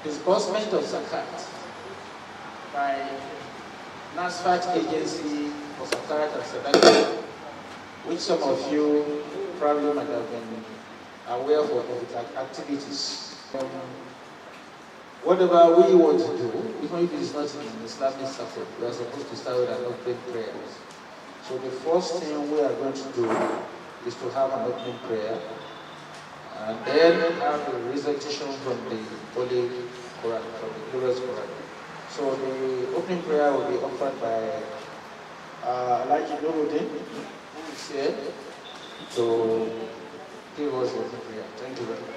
disbursement of Zakat by NASFAT agency for Zakat and Sadaqat, which some of you probably might have been aware of its activities. Whatever we want to do, even if it is not in Islamic circle, we are supposed to start with an opening prayers. So the first thing we are going to do is to have an opening prayer, and then have the recitation from the Holy Quran, from the glorious Quran. So the opening prayer will be offered by Alaji Nuruddin, who is here to give us the opening prayer. Thank you very much.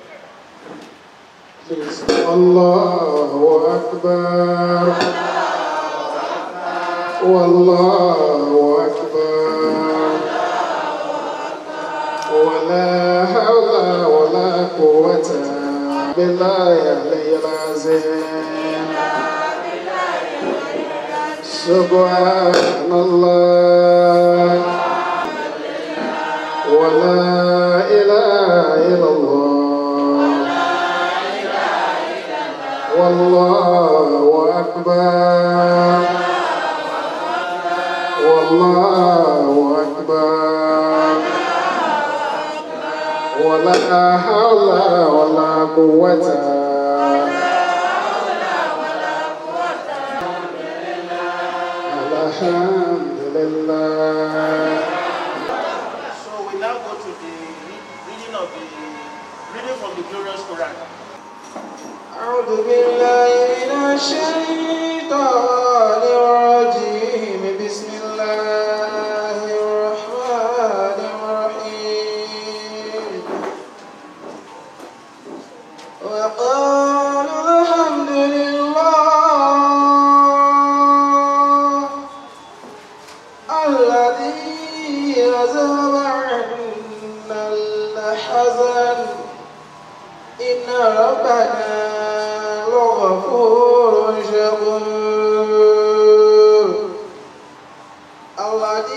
Please. Allahu Akbar. Wallahu Akbar. Wala hawla wala quwwata billahi al-aliyyil azim. Subhanallah. Wala ilaha illallah. Wallahu Akbar. Wallahu Akbar. Wala hawla wala quwwata. Alhamdulillah. So we now go to the reading from the glorious Quran. أعوذ بالله من الشيطان الرجيم بسم الله الرحمن الرحيم وقالوا الحمد لله الذي أذهب عنا الحزن إن ربنا لغفور شكور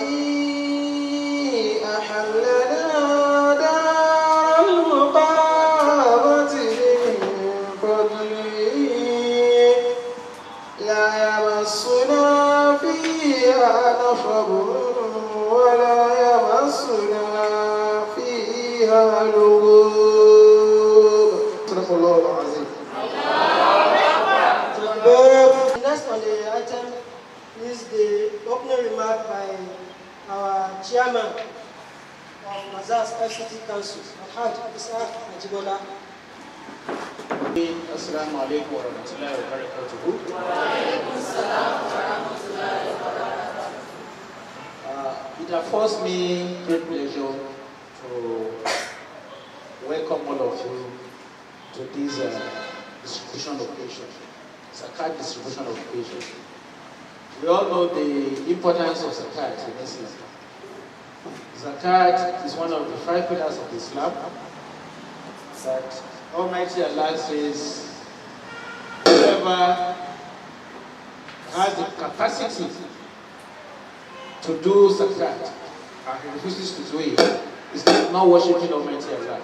الذي أحلنا دار المقامة من فضله لا يمسنا فيها نصب ولا يمسنا فيها لغوب. صدق الله العظيم. Next on the item is the opening remark by our chairman of Nazas Fct Council, Alhaji Isaac Ajibola. Assalamu alaikum wa rahmatullahi wa barakatuhu. It affords me great pleasure to welcome all of you to this distribution occasion, Zakat distribution occasion. We all know the importance of Zakat in Islam. Zakat is one of the 5 pillars of Islam that Almighty Allah says, whoever has the capacity to do Zakat and he refuses to do it, is not worshiping Almighty Allah.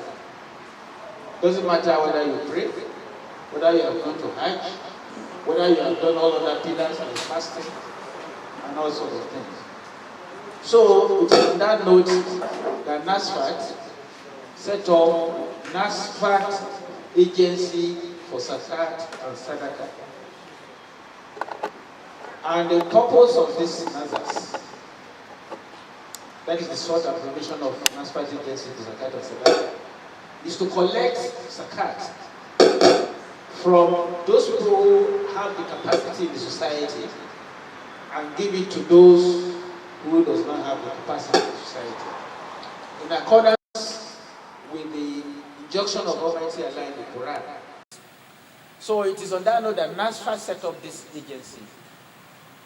Doesn't matter whether you pray, whether you have gone to Hajj, whether you have done all other pillars and fasting, and all sorts of things. So, it's on that note that NASFAT set up NASFAT agency for Zakat and Sadaqat. And the purpose of this Nazas, that is the short abbreviation of NASFAT agency for Zakat and Sadaqat, is to collect Zakat from those people who have the capacity in the society and give it to those who does not have the capacity in the society, in accordance with the injunction of Almighty Allah in the Quran. So it is on that note that NASFAT set up this agency.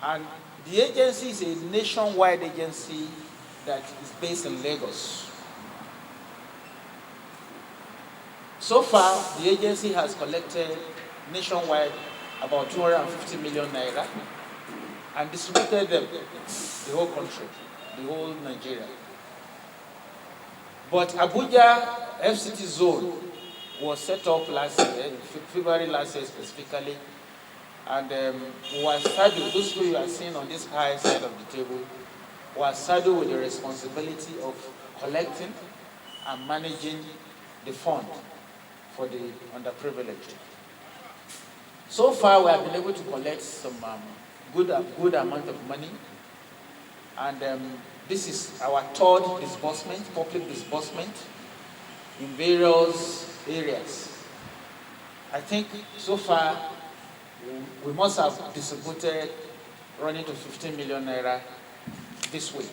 And the agency is a nationwide agency that is based in Lagos. So far, the agency has collected nationwide about 250 million naira and distributed them the whole country, the whole Nigeria. But Abuja FCT zone was set up last year, in February last year specifically, and was saddled, those people you are seeing on this high side of the table, was saddled with the responsibility of collecting and managing the fund for the underprivileged. So far, we have been able to collect some good amount of money, and this is our third disbursement, public disbursement, in various areas. I think so far we must have distributed running to 15 million naira this week.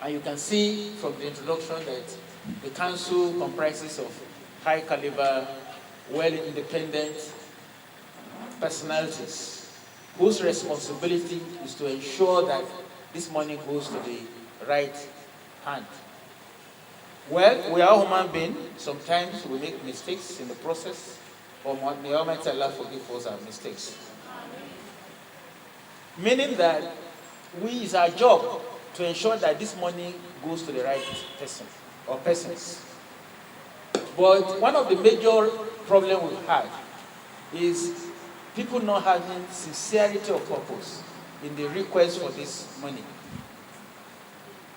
And you can see from the introduction that the council comprises of high caliber, well-independent personalities whose responsibility is to ensure that this money goes to the right hand. Well, we are human beings. Sometimes we make mistakes in the process, but may Almighty Allah forgive us our mistakes. Meaning that it's our job to ensure that this money goes to the right person or persons. But one of the major problems we've had is people not having sincerity of purpose in the request for this money,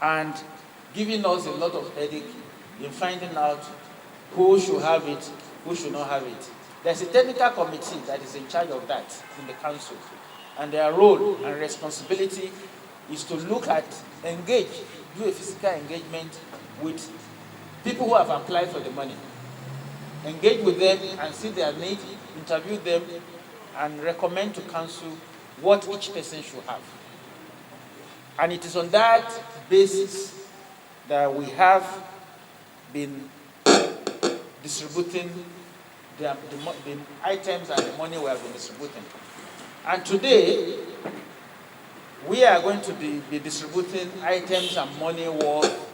and giving us a lot of headache in finding out who should have it, who should not have it. There's a technical committee that is in charge of that in the council, and their role and responsibility is to look at, engage, do a physical engagement with people who have applied for the money. Engage with them and see their needs, interview them, and recommend to council what each person should have. And it is on that basis that we have been distributing the items and the money we have been distributing. And today, we are going to be distributing items and money worth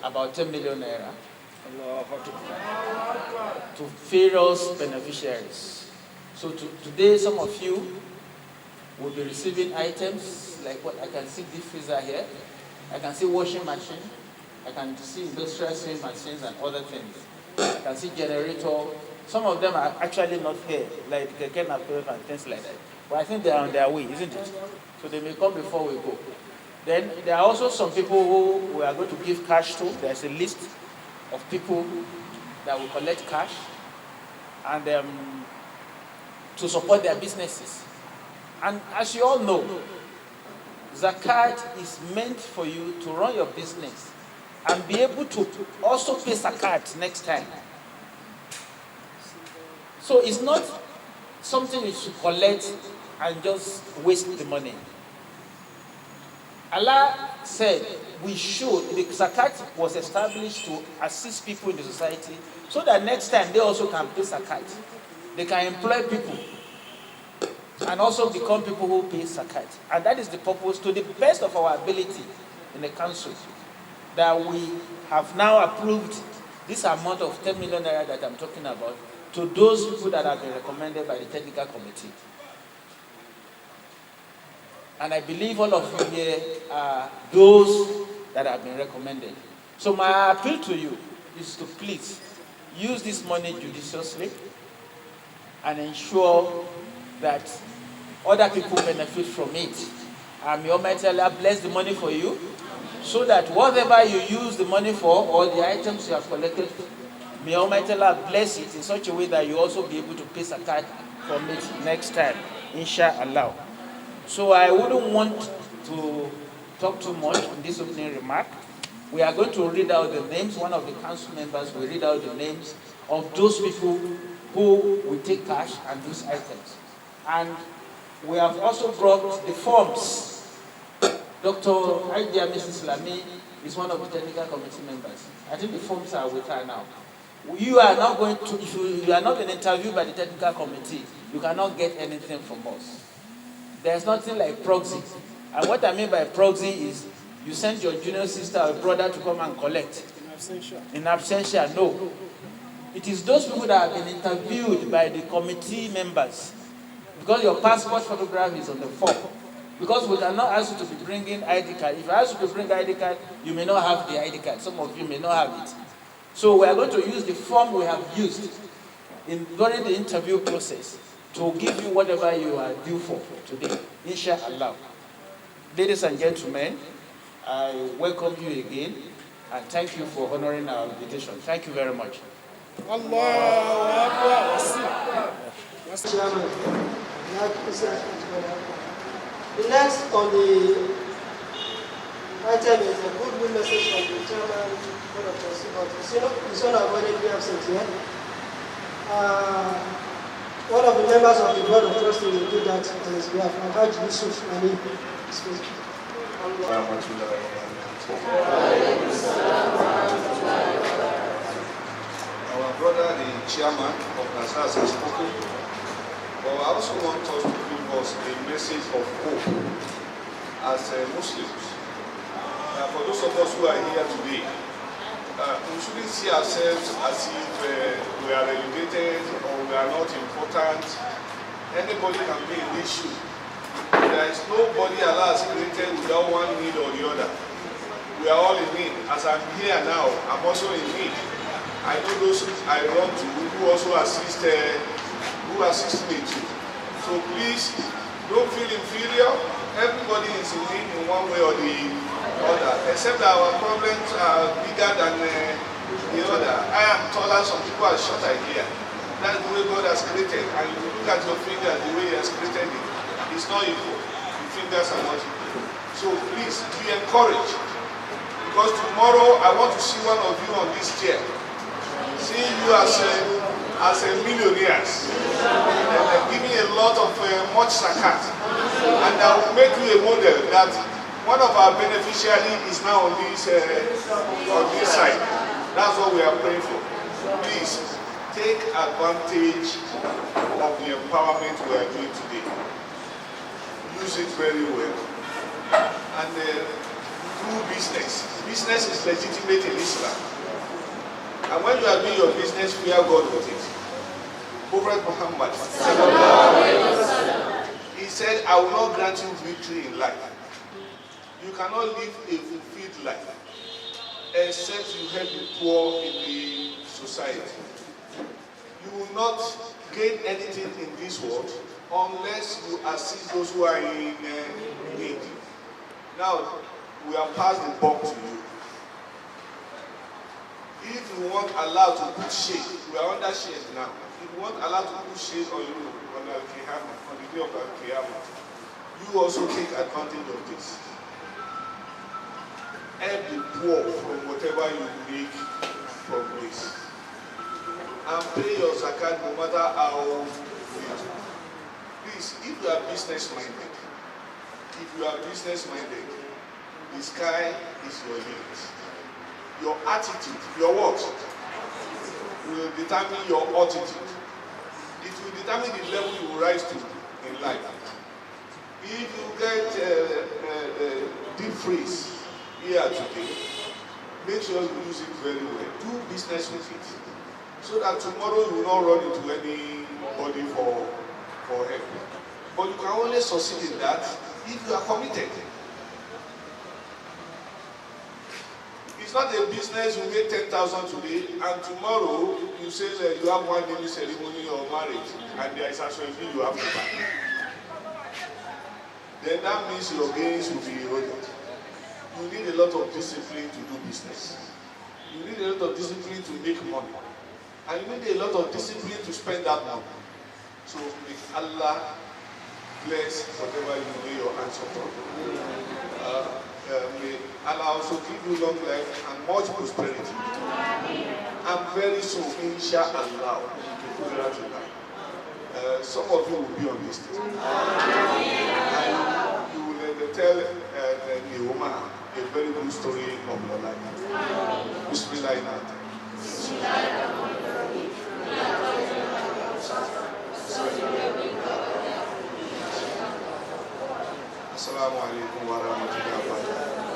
about 10 million naira to various beneficiaries. So today, some of you will be receiving items like what I can see, deep freezer here. I can see washing machine. I can see industrial sewing machines and other things. I can see generator. Some of them are actually not here, like the keke napep and things like that. But I think they are on their way, isn't it? So they may come before we go. Then there are also some people who we are going to give cash to. There's a list of people that will collect cash and to support their businesses. And as you all know, Zakat is meant for you to run your business and be able to also pay Zakat next time. So it's not something you should collect and just waste the money. Allah said we should, the Zakat was established to assist people in the society so that next time they also can pay Zakat. They can employ people and also become people who pay Zakat. And that is the purpose, to the best of our ability in the council, that we have now approved this amount of 10 million naira that I'm talking about to those people that have been recommended by the technical committee. And I believe all of you here are those that have been recommended. So my appeal to you is to please use this money judiciously and ensure that other people benefit from it. And may Almighty Allah bless the money for you, so that whatever you use the money for, or the items you have collected, may Almighty Allah bless it in such a way that you also be able to pay Zakat from it next time, inshallah. So I wouldn't want to talk too much in this opening remark. We are going to read out the names. One of the council members will read out the names of those people who will take cash and those items. And we have also brought the forms. Dr. Idea Mrs. Lamy is one of the technical committee members. I think the forms are with her now. You are not going to, if you are not been interviewed by the technical committee, you cannot get anything from us. There's nothing like proxy. And what I mean by proxy is you send your junior sister or brother to come and collect. In absentia, no. It is those people that have been interviewed by the committee members. Because your passport photograph is on the form. Because we cannot ask you to be bringing ID card. If I ask you to bring ID card, you may not have the ID card. Some of you may not have it. So we are going to use the form we have used during the interview process to give you whatever you are due for today, inshallah. Ladies and gentlemen, I welcome you again and thank you for honoring our invitation. Thank you very much. Chairman, the next on the item is a goodwill message from the chairman board of trustees, but he's unavoidably absent here. One of the members of the board of trustees will do that on his behalf. Hajj Yusuf Ali. Our brother, the chairman of Nazas, has spoken, but I also want us to give us a message of hope as Muslims. For those of us who are here today, we shouldn't see ourselves as if we are relegated or we are not important. Anybody can be in this shoe. There is nobody Allah has created without one need or the other. We are all in need. As I'm here now, I'm also in need. I know those I run to who also assist me too. So please, don't feel inferior. Everybody is in need in one way or the other, except that our problems are bigger than the other. I am taller, some people are shorter here. That's the way God has created. And if you look at your fingers, the way He has created it, it's not equal. The fingers are not equal. So please, be encouraged. Because tomorrow, I want to see one of you on this chair. Seeing you as a millionaires. And giving a lot of much zakat. And I will make you a model that one of our beneficiaries is now on this side. That's what we are praying for. Please, take advantage of the empowerment we are doing today. Use it very well. And do business. Business is legitimate in Islam. And when you are doing your business, fear God with it. Prophet Muhammad, he said, I will not grant you victory in life. You cannot live a fulfilled life except you help the poor in the society. You will not gain anything in this world unless you assist those who are in need. Now, we have passed the buck to you. If you want Allah to put shade, we are under shade now. If you want Allah to put shade on you on the day of Al-Qiyamah, you also take advantage of this. Help the poor from whatever you make from this. And pay your zakat no matter how little. Please, if you are business-minded, the sky is your limit. Your attitude, your what, will determine your attitude. It will determine the level you will rise to in life. If you get deep freeze here today, make sure you use it very well. Do business with it. So that tomorrow you will not run into anybody for help. But you can only succeed in that if you are committed. It's not a business you make 10,000 today and tomorrow you say that you have one naming ceremony or marriage and there is actually a bill you have to buy. Then that means your gains will be eroded. You need a lot of discipline to do business. You need a lot of discipline to make money. And you need a lot of discipline to spend that money. So may Allah bless whatever you lay your hands upon. May Allah also give you long life and much prosperity. And very soon, inshallah, some of you will be on this stage. And you will tell the woman a very good story of your life. Bismillah. Assalamu alaikum wa rahmatullahi wa barakatuh.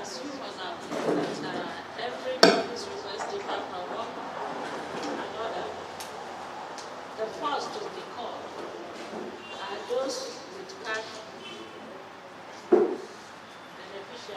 As you was that everybody is requesting paperwork and order. The first to be called are those with cash beneficiaries.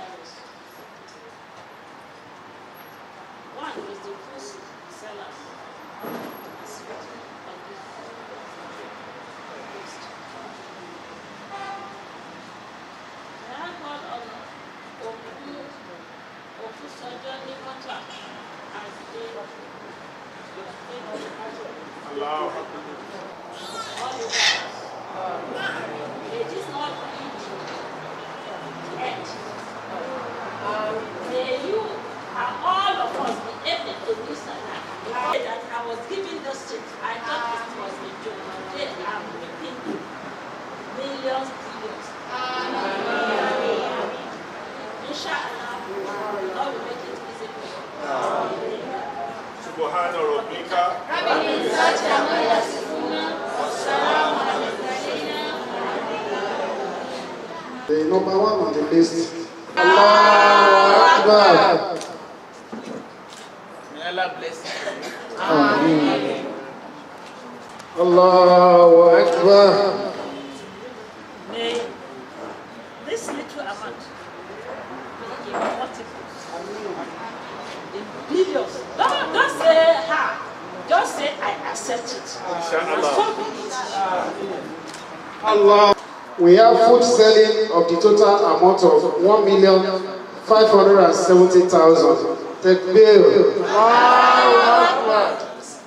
The number one on the list. Allahu Akbar. May Allah bless you. Ameen. Allahu Akbar. May this little amount be in multiples, in billions. Don't say ha. Just say I accept it. And stop it. Allah. We have food selling of the total amount of 1,570,000. Takbir.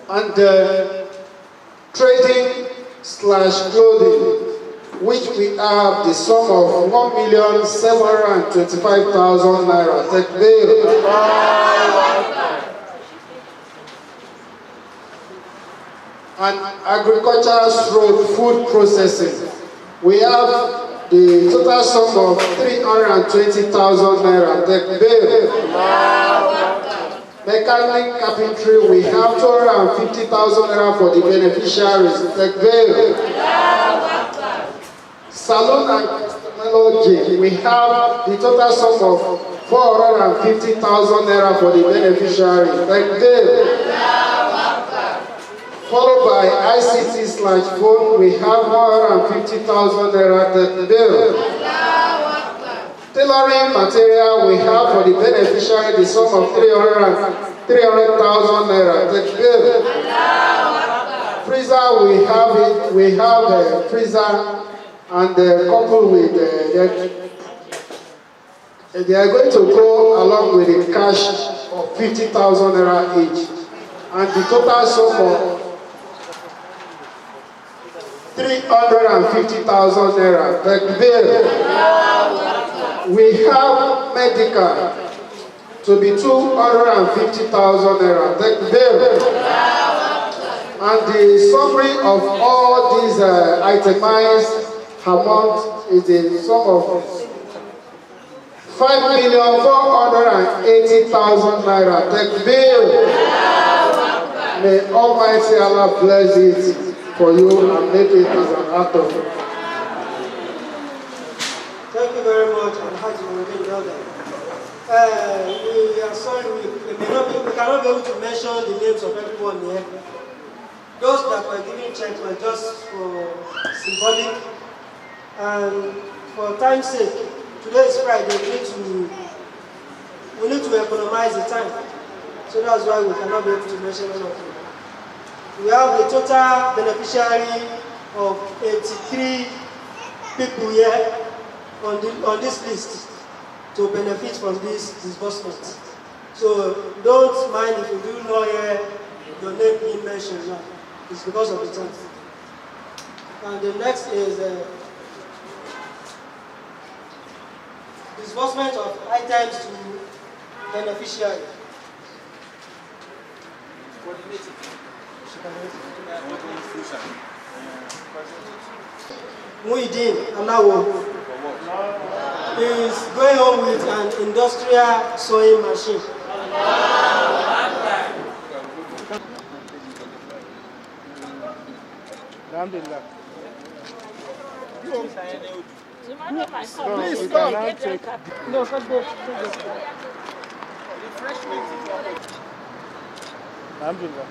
And trading / clothing, which we have the sum of 1,725,000 naira. Takbir. And agriculture / food processing, we have the total sum of 320,000 naira. Takbir. Mechanic carpentry, we have 250,000 naira for the beneficiaries. Takbir. Salon and technology, we have the total sum of 450,000 naira for the beneficiaries. Takbir. Followed by ICT / phone, we have 150,000 naira. Takbir. Tailoring material, we have for the beneficiary the sum of 300,000 naira. Takbir. Freezer, we have a freezer, and coupled with they are going to go along with the cash of 50,000 naira each, and the total sum of 350,000 naira. Takbir. We have medical to be 250,000 naira. Takbir. And the summary of all these itemized amount is the sum of 5,480,000 naira. Takbir. May Almighty Allah bless it for you and make it as an act of. Thank you very much, Alhaji Muhammad Brother. We are sorry, we cannot be able to mention the names of everyone here. Those that were giving checks were just for symbolic, and for time's sake, today is Friday, we need to economize the time. So that's why we cannot be able to mention all of them. We have the total beneficiary of 83 people here on this list to benefit from this disbursement. So don't mind if you do not hear your name being mentioned now. It's because of the time. And the next is disbursement of items to beneficiary. Muhyiddin Alawo is going on with an industrial sewing machine. Alhamdulillah. Please stop. No, Alhamdulillah.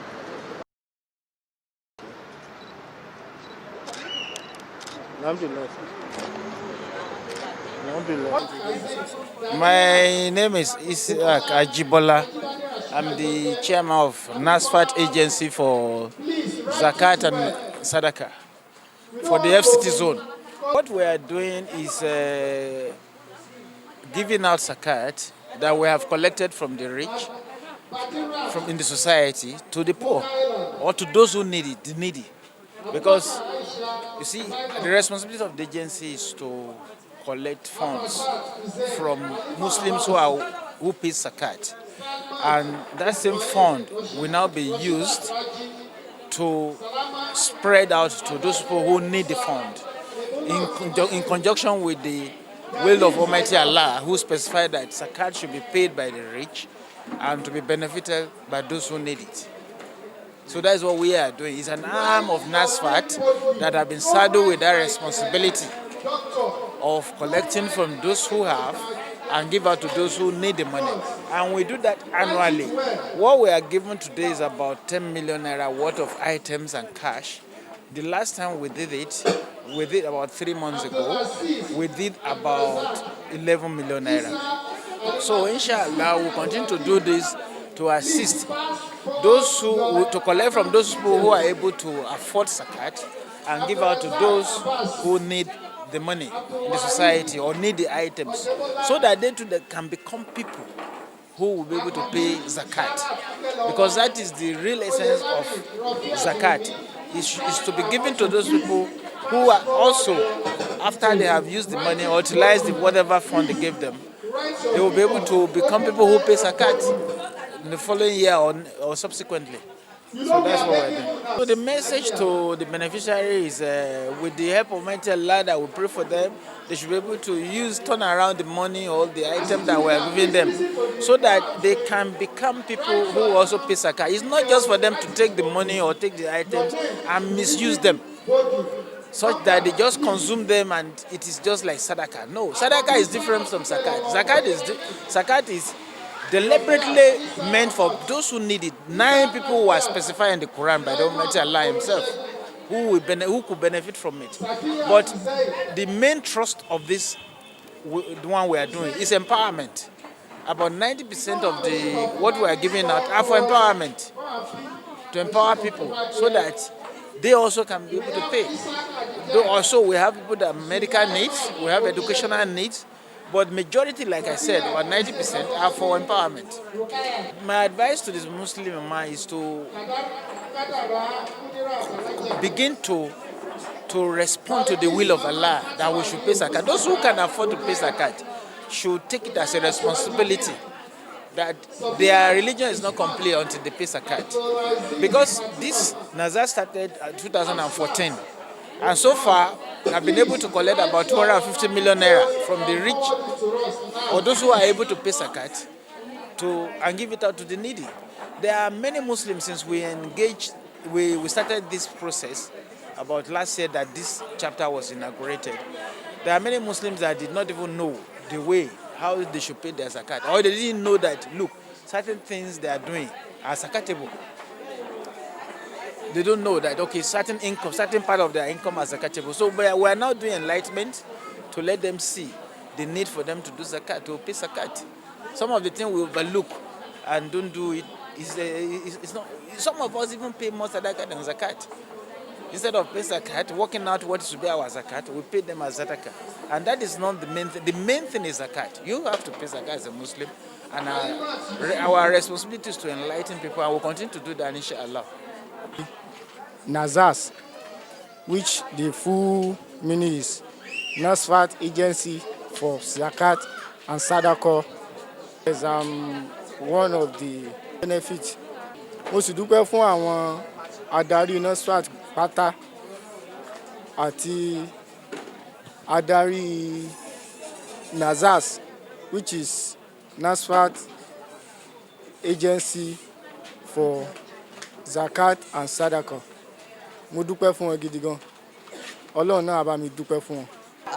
Alhamdulillah. My name is Isaac Ajibola. I'm the chairman of NASFAT agency for Zakat and Sadaqat for the FCT zone. What we are doing is giving out Zakat that we have collected from the rich, from in the society, to the poor or to those who need it, the needy. Because you see, the responsibility of the agency is to collect funds from Muslims who pay Zakat. And that same fund will now be used to spread out to those people who need the fund, in conjunction with the will of Almighty Allah, who specified that Zakat should be paid by the rich and to be benefited by those who need it. So that's what we are doing. It's an arm of NASFAT that have been saddled with that responsibility of collecting from those who have and give out to those who need the money. And we do that annually. What we are given today is about 10 million naira worth of items and cash. The last time we did about 3 months ago. We did about 11 million naira. So inshallah, we'll continue to do this to assist those to collect from those people who are able to afford Zakat and give out to those who need the money in the society or need the items, so that they too can become people who will be able to pay Zakat. Because that is the real essence of Zakat, is to be given to those people who are also, after they have used the money or utilized whatever fund they gave them, they will be able to become people who pay Zakat in the following year or subsequently. So that's what we're doing. So the message to the beneficiary is, with the help of Mighty Allah that we pray for them, they should be able to turn around the money or the items that we are giving them, so that they can become people who also pay Zakat. It's not just for them to take the money or take the items and misuse them, such that they just consume them and it is just like Sadaqat. No, Sadaqat is different from Zakat. Zakat is deliberately meant for those who need it. 9 people were specified in the Quran by the Almighty Allah Himself who could benefit from it. But the main thrust of this, the one we are doing, is empowerment. About 90% of what we are giving out are for empowerment, to empower people so that they also can be able to pay. Though also we have people that have medical needs, we have educational needs, but majority, like I said, about 90% are for empowerment. My advice to this Muslim Ummah is to begin to respond to the will of Allah that we should pay Zakat. Those who can afford to pay Zakat should take it as a responsibility that their religion is not complete until they pay Zakat. Because this Nazas started in 2014, and so far I've been able to collect about 250 million naira from the rich or those who are able to pay Zakat and give it out to the needy. There are many Muslims, since we started this process about last year that this chapter was inaugurated. There are many Muslims that did not even know the way how they should pay their Zakat, or they didn't know that, look, certain things they are doing are zakatable. They don't know that, okay, certain part of their income are zakatable. So we are now doing enlightenment to let them see the need for them to do Zakat, to pay Zakat. Some of the things we overlook and don't do it. It's not. Some of us even pay more Sadaqat than Zakat. Instead of paying Zakat, working out what should be our Zakat, we pay them as Sadaqat. And that is not the main thing. The main thing is Zakat. You have to pay Zakat as a Muslim. And our responsibility is to enlighten people, and we'll continue to do that, inshallah. Nazas, which the full meaning is NASFAT Agency for Zakat and Sadaqat, is one of the benefits. Mo sì dúpẹ́ fún àwọn adarí NASFAT pátá àti adarí Nazas, which is NASFAT Agency for Zakat and Sadaqat. Mo dúpẹ́ fún wọn gidi gan. Ọlọ́run náà á bá mi dúpẹ́ fún wọn.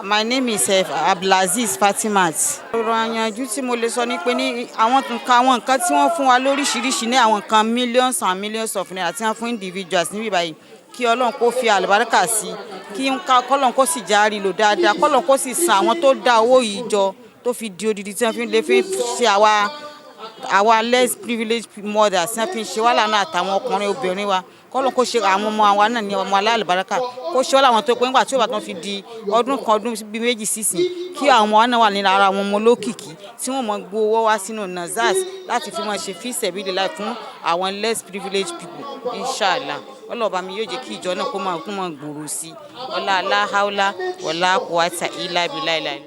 My name is Zakat Fct-Abuja. Ọ̀rọ̀ àyànjú tí mo lè sọ ni pé ní àwọn nǹkan tí wọ́n fún wa lóríṣiríṣi ní àwọn nǹkan millions and millions of naira tí wọ́n fún individuals níbí báyìí, kí Ọlọ́run kó fi àlùbáríkà sí, kí k'Ọlọ́run kó sì járí lò dáadáa, k'Ọlọ́run kó sì san àwọn tó dá owó yìí jọ tó fi di odidi tí wọ́n fi ṣe àwa less privileged mothers tí wọ́n fi ṣe wàhálà náà àtàwọn ọkùnrin obìnrin wa. K'Ọlọ́run kó ṣe àwọn ọmọ àwa náà ní ọmọ alálùbáríkà, kó ṣe wọ́n láwọn tó pé nígbà tí ó bá tán fi di ọdún bíi méjì sísìn, kí àwọn ọmọ wa náà wà nínú ara àwọn ọmọ olókìkí tí wọ́n mọ gbé owó wá sínú Nazas láti fi máa ṣe fi sabilillah fún àwọn less privileged people, inshallah. Ọlọ́ọ̀bá mi yóò jẹ́ kí ìjọ náà kó máa gbòòrò sí. Ọlá aláhàólá wọlá quwwata illa billah.